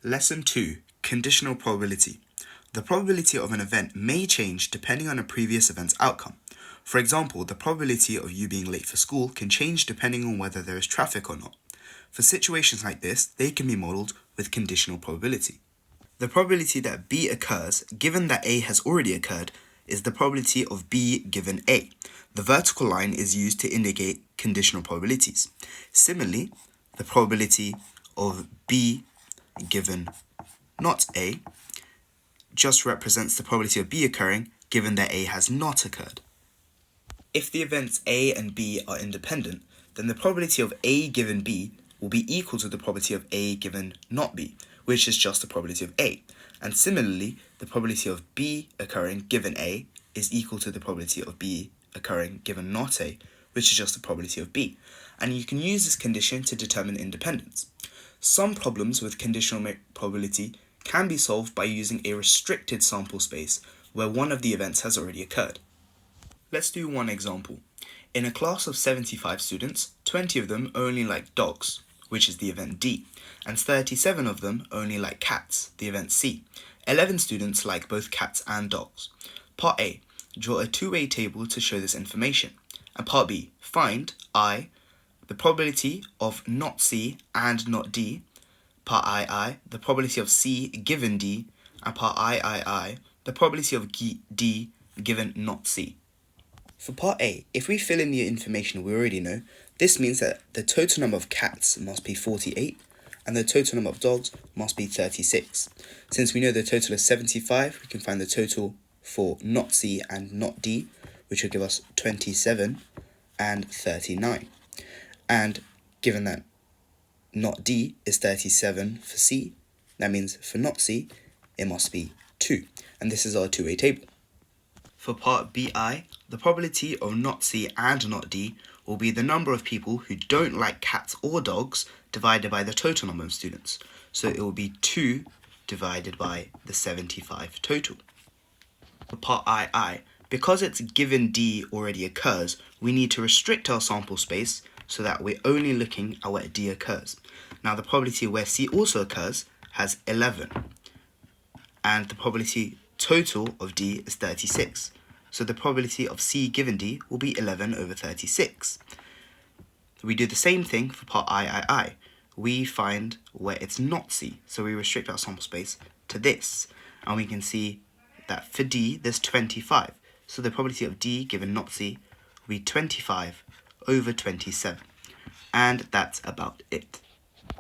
Lesson 2. Conditional probability. The probability of an event may change depending on a previous event's outcome. For example, the probability of you being late for school can change depending on whether there is traffic or not. For situations like this, they can be modelled with conditional probability. The probability that B occurs, given that A has already occurred, is the probability of B given A. The vertical line is used to indicate conditional probabilities. Similarly, the probability of B given not A just represents the probability of B occurring given that A has not occurred. If the events A and B are independent, then the probability of A given B will be equal to the probability of A given not B, which is just the probability of A. And similarly, the probability of B occurring given A is equal to the probability of B occurring given not A, which is just the probability of B. And you can use this condition to determine independence. Some problems with conditional probability can be solved by using a restricted sample space where one of the events has already occurred. Let's do one example. In a class of 75 students, 20 of them only like dogs, which is the event D, and 37 of them only like cats, the event C. 11 students like both cats and dogs. Part A, draw a two-way table to show this information. And Part B, find I, the probability of not C and not D. Part II, the probability of C given D. And Part III, the probability of D given not C. For Part A, if we fill in the information we already know, this means that the total number of cats must be 48 and the total number of dogs must be 36. Since we know the total is 75, we can find the total for not C and not D, which will give us 27 and 39. And given that not D is 37 for C, that means for not C, it must be 2. And this is our two-way table. For Part BI, the probability of not C and not D will be the number of people who don't like cats or dogs divided by the total number of students. So it will be 2 divided by the 75 total. For Part II, because it's given D already occurs, we need to restrict our sample space so that we're only looking at where D occurs. Now the probability where C also occurs has 11, and the probability total of D is 36. So the probability of C given D will be 11 over 36. We do the same thing for Part III. We find where it's not C, so we restrict our sample space to this, and we can see that for D there's 25. So the probability of D given not C will be 25 over 27. And that's about it.